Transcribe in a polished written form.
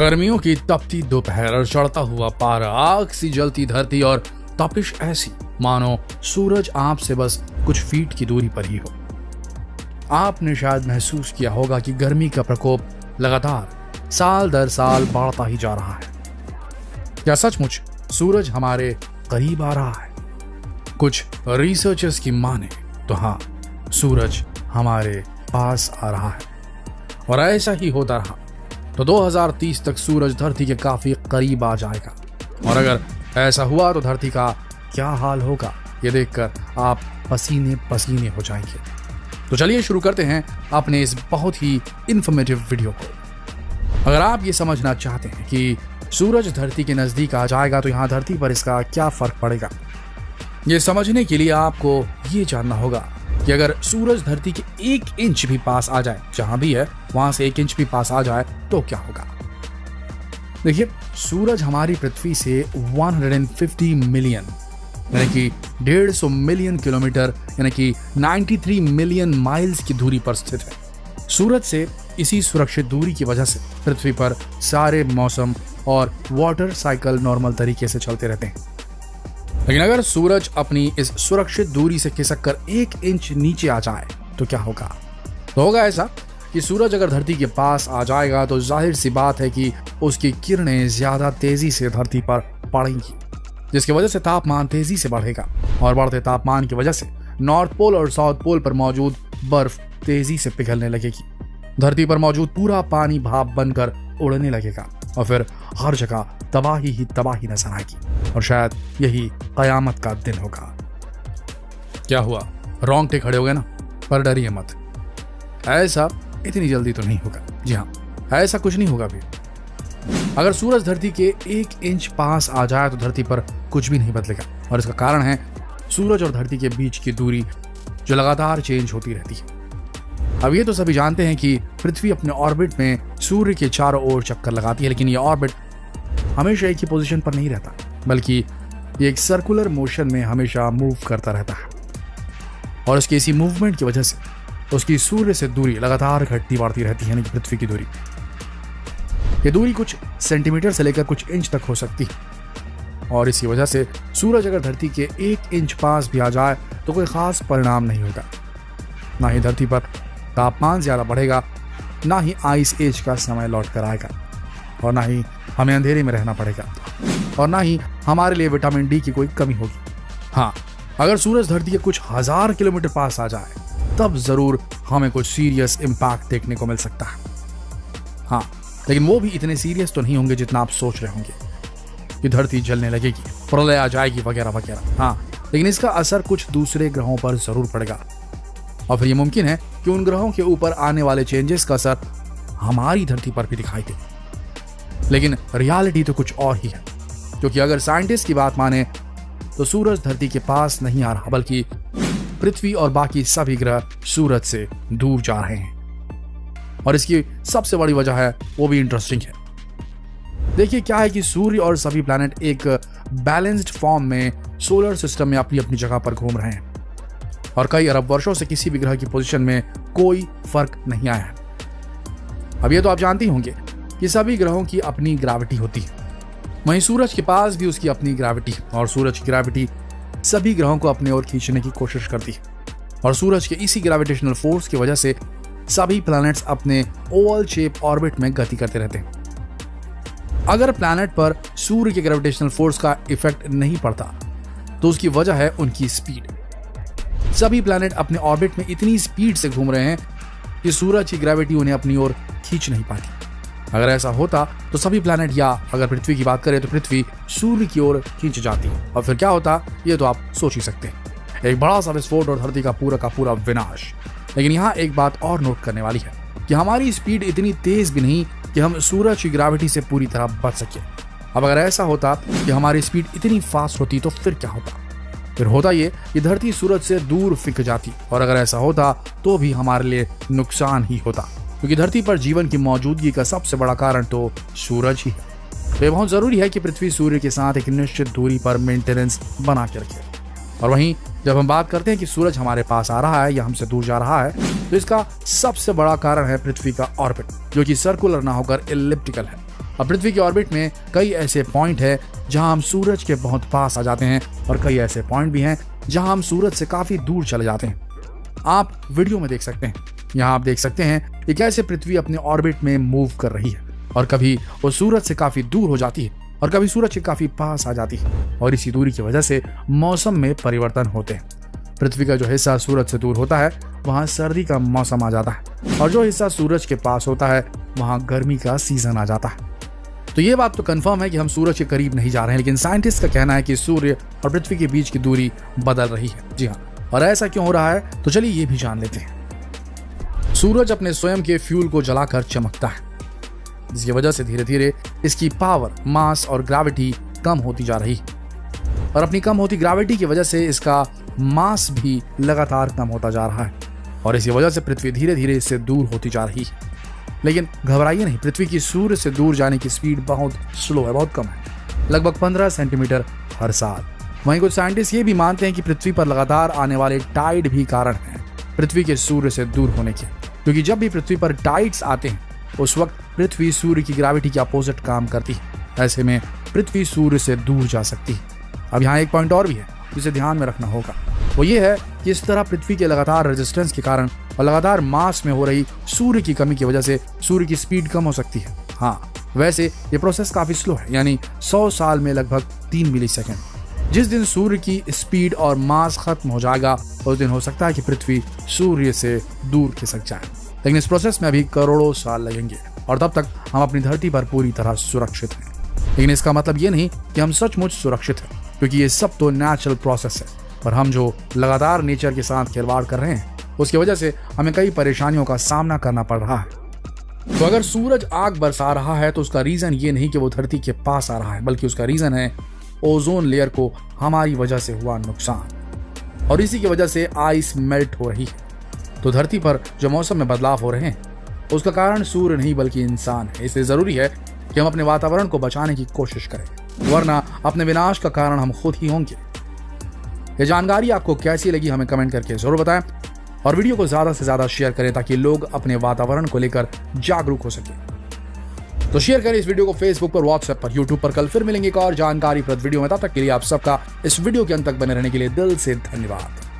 गर्मियों की तपती दोपहर और चढ़ता हुआ पारा, आग सी जलती धरती और तपिश ऐसी मानो सूरज आप से बस कुछ फीट की दूरी पर ही हो। आपने शायद महसूस किया होगा कि गर्मी का प्रकोप लगातार साल दर साल बढ़ता ही जा रहा है। क्या सचमुच सूरज हमारे करीब आ रहा है? कुछ रिसर्चर्स की माने तो हाँ, सूरज हमारे पास आ रहा है और ऐसा ही होता रहा तो 2030 तक सूरज धरती के काफी करीब आ जाएगा। और अगर ऐसा हुआ तो धरती का क्या हाल होगा, ये देखकर आप पसीने पसीने हो जाएंगे। तो चलिए शुरू करते हैं अपने इस बहुत ही इंफॉर्मेटिव वीडियो को। अगर आप ये समझना चाहते हैं कि सूरज धरती के नजदीक आ जाएगा तो यहाँ धरती पर इसका क्या फर्क पड़ेगा, ये समझने के लिए आपको ये जानना होगा कि अगर सूरज धरती के 1 इंच भी पास आ जाए, जहां भी है वहां से 1 इंच भी पास आ जाए तो क्या होगा। देखिए, सूरज हमारी पृथ्वी से 150 मिलियन यानी कि 150 मिलियन किलोमीटर यानी कि 93 मिलियन माइल्स की दूरी पर स्थित है। सूरज से इसी सुरक्षित दूरी की वजह से पृथ्वी पर सारे मौसम और वाटर साइकिल नॉर्मल तरीके से चलते रहते हैं। लेकिन अगर सूरज अपनी इस सुरक्षित दूरी से खिसककर 1 इंच नीचे आ जाए तो क्या होगा? तो होगा ऐसा कि सूरज अगर धरती के पास आ जाएगा तो जाहिर सी बात है कि उसकी किरणें ज्यादा तेजी से धरती पर पड़ेंगी, जिसकी वजह से तापमान तेजी से बढ़ेगा और बढ़ते तापमान की वजह से नॉर्थ पोल और साउथ पोल पर मौजूद बर्फ तेजी से पिघलने लगेगी। धरती पर मौजूद पूरा पानी भाप बनकर उड़ने लगेगा और फिर हर जगह तबाही ही तबाही नजर आएगी और शायद यही कयामत का दिन होगा। क्या हुआ, रोंगटे खड़े हो गए ना? पर डरिए मत, ऐसा इतनी जल्दी तो नहीं होगा। जी हाँ, ऐसा कुछ नहीं होगा भी। अगर सूरज धरती के 1 इंच पास आ जाए तो धरती पर कुछ भी नहीं बदलेगा और इसका कारण है सूरज और धरती के बीच की दूरी जो लगातार चेंज होती रहती है। अब ये तो सभी जानते हैं कि पृथ्वी अपने ऑर्बिट में सूर्य के चारों ओर चक्कर लगाती है, लेकिन ये ऑर्बिट हमेशा एक ही पोजीशन पर नहीं रहता, बल्कि ये एक सर्कुलर मोशन में हमेशा मूव करता रहता है और उसकी इसी मूवमेंट की वजह से उसकी सूर्य से दूरी लगातार घटती बढ़ती रहती है, यानी कि पृथ्वी की दूरी। ये दूरी कुछ सेंटीमीटर से लेकर कुछ इंच तक हो सकती है और इसी वजह से सूरज अगर धरती के 1 इंच पास भी आ जाए तो कोई खास परिणाम नहीं होगा। ना ही धरती पर तापमान ज्यादा बढ़ेगा, ना ही आइस एज का समय लौट कर आएगा और ना ही हमें अंधेरे में रहना पड़ेगा और ना ही हमारे लिए विटामिन डी की कोई कमी होगी। हाँ, अगर सूरज धरती के कुछ हजार किलोमीटर पास आ जाए तब जरूर हमें कुछ सीरियस इम्पैक्ट देखने को मिल सकता है। हाँ, लेकिन वो भी इतने सीरियस तो नहीं होंगे जितना आप सोच रहे होंगे कि धरती जलने लगेगी, प्रलय आ जाएगी वगैरह वगैरह। हाँ, लेकिन इसका असर कुछ दूसरे ग्रहों पर जरूर पड़ेगा और फिर ये मुमकिन है कि उन ग्रहों के ऊपर आने वाले चेंजेस का असर हमारी धरती पर भी दिखाई दे। लेकिन रियलिटी तो कुछ और ही है, क्योंकि अगर साइंटिस्ट की बात माने तो सूरज धरती के पास नहीं आ रहा, बल्कि पृथ्वी और बाकी सभी ग्रह सूरज से दूर जा रहे हैं। और इसकी सबसे बड़ी वजह है, वो भी इंटरेस्टिंग है। देखिए क्या है कि सूर्य और सभी प्लैनेट एक बैलेंस्ड फॉर्म में सोलर सिस्टम में अपनी अपनी जगह पर घूम रहे हैं और कई अरब वर्षों से किसी भी ग्रह की पोजीशन में कोई फर्क नहीं आया है। अब ये तो आप जानते ही होंगे कि सभी ग्रहों की अपनी ग्रेविटी होती है, वहीं सूरज के पास भी उसकी अपनी ग्रेविटी है और सूरज की ग्रेविटी सभी ग्रहों को अपने ओर खींचने की कोशिश करती है और सूरज के इसी ग्रेविटेशनल फोर्स की वजह से सभी प्लैनेट्स अपने ओवल शेप ऑर्बिट में गति करते रहते हैं। अगर प्लैनेट पर सूर्य के ग्रेविटेशनल फोर्स का इफेक्ट नहीं पड़ता तो उसकी वजह है उनकी स्पीड। सभी प्लैनेट अपने ऑर्बिट में इतनी स्पीड से घूम रहे हैं कि सूरज की ग्रेविटी उन्हें अपनी ओर खींच नहीं पाती। अगर ऐसा होता तो सभी प्लैनेट, या अगर पृथ्वी की बात करें तो पृथ्वी सूर्य की ओर खींच जाती और फिर क्या होता ये तो आप सोच ही सकते हैं, एक बड़ा सा विस्फोट और धरती का पूरा विनाश। लेकिन यहाँ एक बात और नोट करने वाली है कि हमारी स्पीड इतनी तेज भी नहीं कि हम सूरज की ग्रेविटी से पूरी तरह बच सके। अब अगर ऐसा होता कि हमारी स्पीड इतनी फास्ट होती तो फिर क्या होता? फिर होता ये कि धरती सूरज से दूर फिक जाती और अगर ऐसा होता तो भी हमारे लिए नुकसान ही होता, क्योंकि धरती पर जीवन की मौजूदगी का सबसे बड़ा कारण तो सूरज ही है। तो ये बहुत जरूरी है कि पृथ्वी सूर्य के साथ एक निश्चित दूरी पर मेंटेनेंस बना के रखे। और वहीं जब हम बात करते हैं कि सूरज हमारे पास आ रहा है या हमसे दूर जा रहा है, तो इसका सबसे बड़ा कारण है पृथ्वी का ऑर्बिट, जो कि सर्कुलर ना होकर एलिप्टिकल है। अब पृथ्वी की ऑर्बिट में कई ऐसे पॉइंट है जहां हम सूरज के बहुत पास आ जाते हैं और कई ऐसे पॉइंट भी हैं जहां हम सूरज से काफी दूर चले जाते हैं। आप वीडियो में देख सकते हैं, यहाँ आप देख सकते हैं कि कैसे पृथ्वी अपने ऑर्बिट में मूव कर रही है और कभी वो सूरज से काफी दूर हो जाती है और कभी सूरज के काफी पास आ जाती है और इसी दूरी की वजह से मौसम में परिवर्तन होते हैं। पृथ्वी का जो हिस्सा सूरज से दूर होता है वहां सर्दी का मौसम आ जाता है और जो हिस्सा सूरज के पास होता है वहां गर्मी का सीजन आ जाता है। तो ये बात तो कंफर्म है कि हम सूरज के करीब नहीं जा रहे हैं, लेकिन साइंटिस्ट का कहना है कि सूर्य और पृथ्वी के बीच की दूरी बदल रही है। जी हाँ, और ऐसा क्यों हो रहा है तो चलिए ये भी जान लेते हैं। सूरज अपने स्वयं के फ्यूल को जलाकर चमकता है, जिसकी वजह से धीरे धीरे इसकी पावर, मास और ग्रेविटी कम होती जा रही है और अपनी कम होती ग्रेविटी की वजह से इसका मास भी लगातार कम होता जा रहा है और इसी वजह से पृथ्वी धीरे धीरे इससे दूर होती जा रही है। लेकिन घबराइए नहीं, पृथ्वी की सूर्य से दूर जाने की स्पीड बहुत स्लो है, बहुत कम है, लगभग 15 सेंटीमीटर हर साल। वहीं कुछ साइंटिस्ट ये भी मानते हैं कि पृथ्वी पर लगातार आने वाले टाइड भी कारण है पृथ्वी के सूर्य से दूर होने के, क्योंकि जब भी पृथ्वी पर टाइड्स आते हैं उस वक्त पृथ्वी सूर्य की ग्रेविटी के अपोजिट काम करती है। ऐसे में पृथ्वी सूर्य से दूर जा सकती है। अब यहाँ एक पॉइंट और भी है जिसे ध्यान में रखना होगा, वो ये है कि इस तरह पृथ्वी के लगातार रेजिस्टेंस के कारण और लगातार मास में हो रही सूर्य की कमी की वजह से सूर्य की स्पीड कम हो सकती है। हाँ, वैसे ये प्रोसेस काफी स्लो है, यानी 100 साल में लगभग 3 मिलीसेकंड। जिस दिन सूर्य की स्पीड और मास खत्म हो जाएगा उस दिन हो सकता है कि पृथ्वी सूर्य से दूर खिसक जाए, लेकिन इस प्रोसेस में अभी करोड़ों साल लगेंगे और तब तक हम अपनी धरती पर पूरी तरह सुरक्षित हैं। लेकिन इसका मतलब ये नहीं कि हम सचमुच सुरक्षित हैं, क्योंकि ये सब तो नेचुरल प्रोसेस है, पर हम जो लगातार नेचर के साथ खिलवाड़ कर रहे हैं उसकी वजह से हमें कई परेशानियों का सामना करना पड़ रहा है। तो अगर सूरज आग बरसा रहा है तो उसका रीजन ये नहीं कि वो धरती के पास आ रहा है, बल्कि उसका रीजन है ओजोन लेयर को हमारी वजह से हुआ नुकसान और इसी की वजह से आइस मेल्ट हो रही है। तो धरती पर जो मौसम में बदलाव हो रहे हैं उसका कारण सूर्य नहीं बल्कि इंसान है। इसलिए जरूरी है कि हम अपने वातावरण को बचाने की कोशिश करें, वरना अपने विनाश का कारण हम खुद ही होंगे। ये जानकारी आपको कैसी लगी हमें कमेंट करके जरूर बताएं और वीडियो को ज्यादा से ज्यादा शेयर करें ताकि लोग अपने वातावरण को लेकर जागरूक हो सके। तो शेयर करें इस वीडियो को फेसबुक पर, व्हाट्सएप पर, यूट्यूब पर। कल फिर मिलेंगे एक और जानकारीप्रद वीडियो में, तब तक के लिए आप सबका इस वीडियो के अंत तक बने रहने के लिए दिल से धन्यवाद।